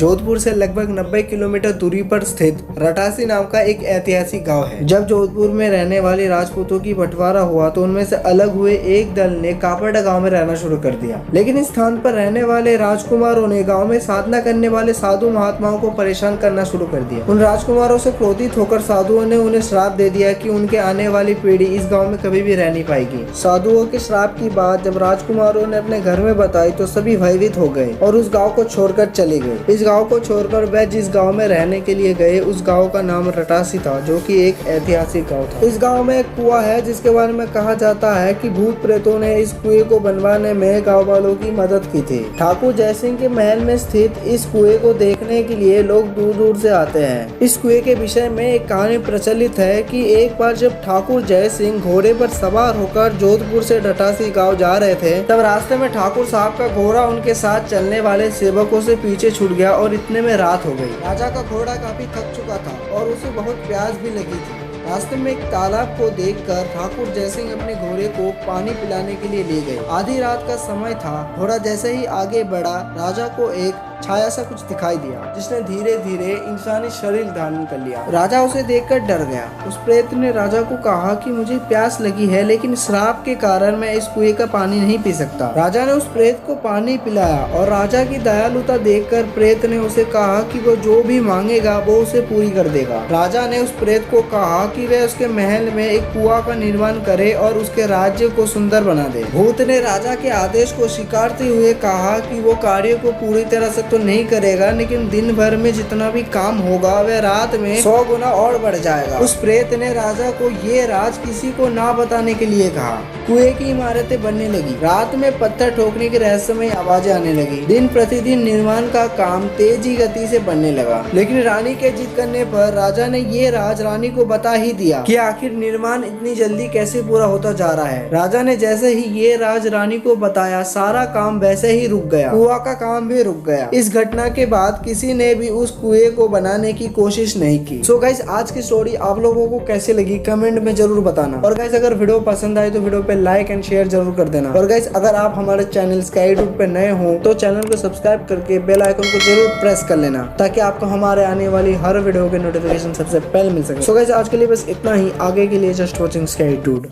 जोधपुर से लगभग 90 किलोमीटर दूरी पर स्थित रटासी नाम का एक ऐतिहासिक गांव है। जब जोधपुर में रहने वाले राजपूतों की बंटवारा हुआ तो उनमें से अलग हुए एक दल ने कापड़ा गांव में रहना शुरू कर दिया। लेकिन इस स्थान पर रहने वाले राजकुमारों ने गांव में साधना करने वाले साधु महात्माओं को परेशान करना शुरू कर दिया। उन राजकुमारों से क्रोधित होकर साधुओं ने उन्हें श्राप दे दिया कि उनके आने वाली पीढ़ी इस गाँव में कभी भी रह नहीं पाएगी। साधुओं के श्राप की बात जब राजकुमारों ने अपने घर में बताई तो सभी भयभीत हो गए और उस गाँव को छोड़कर चले गए। इस गांव को छोड़कर वह जिस गांव में रहने के लिए गए उस गांव का नाम रटासी था, जो कि एक ऐतिहासिक गांव था। इस गांव में एक कुआं है जिसके बारे में कहा जाता है कि भूत प्रेतों ने इस कुएं को बनवाने में गांव वालों की मदद की थी। ठाकुर जयसिंह के महल में स्थित इस कुएं को देखने के लिए लोग दूर दूर से आते हैं। इस कुएं के विषय में एक कहानी प्रचलित है कि एक बार जब ठाकुर जयसिंह घोड़े पर सवार होकर जोधपुर से रटासी गाँव जा रहे थे, तब रास्ते में ठाकुर साहब का घोड़ा उनके साथ चलने वाले सेवकों से पीछे छूट गया और इतने में रात हो गई। राजा का घोड़ा काफी थक चुका था और उसे बहुत प्यास भी लगी थी। रास्ते में एक तालाब को देखकर ठाकुर जयसिंह अपने घोड़े को पानी पिलाने के लिए ले गए। आधी रात का समय था। घोड़ा जैसे ही आगे बढ़ा, राजा को एक छाया सा कुछ दिखाई दिया जिसने धीरे धीरे इंसानी शरीर धारण कर लिया। राजा उसे देखकर डर गया। उस प्रेत ने राजा को कहा कि मुझे प्यास लगी है, लेकिन श्राप के कारण मैं इस कुएं का पानी नहीं पी सकता। राजा ने उस प्रेत को पानी पिलाया और राजा की दयालुता देखकर प्रेत ने उसे कहा कि वो जो भी मांगेगा वो उसे पूरी कर देगा। राजा ने उस प्रेत को कहा कि वह उसके महल में एक कुआं का निर्माण करे और उसके राज्य को सुंदर बना दे। भूत ने राजा के आदेश को स्वीकारते हुए कहा कि वो कार्य को पूरी तरह से तो नहीं करेगा, लेकिन दिन भर में जितना भी काम होगा वह रात में 100 गुना और बढ़ जाएगा। उस प्रेत ने राजा को ये राज किसी को ना बताने के लिए कहा। कुएं की इमारतें बनने लगी। रात में पत्थर ठोकने की रहस्यमय आवाजें आने लगी। दिन प्रतिदिन निर्माण का काम तेजी गति से बढ़ने लगा। लेकिन रानी के जिद करने पर राजा ने ये राज रानी को बता ही दिया कि आखिर निर्माण इतनी जल्दी कैसे पूरा होता जा रहा है। राजा ने जैसे ही ये राज रानी को बताया, सारा काम वैसे ही रुक गया। कुआं का काम भी रुक गया। इस घटना के बाद किसी ने भी उस कुएं को बनाने की कोशिश नहीं की। सो गाइस, आज की स्टोरी आप लोगों को कैसी लगी कमेंट में जरूर बताना। और गाइस, अगर वीडियो पसंद आए तो वीडियो पे लाइक एंड शेयर जरूर कर देना। और गाइस, अगर आप हमारे चैनल स्काईडूड पे नए हो तो चैनल को सब्सक्राइब करके बेल आइकन को जरूर प्रेस कर लेना, ताकि आपको हमारे आने वाली हर वीडियो के नोटिफिकेशन सबसे पहले मिल सके। सो गाइस, आज के लिए बस इतना ही। आगे के लिए जस्ट वॉचिंग स्काईडूड।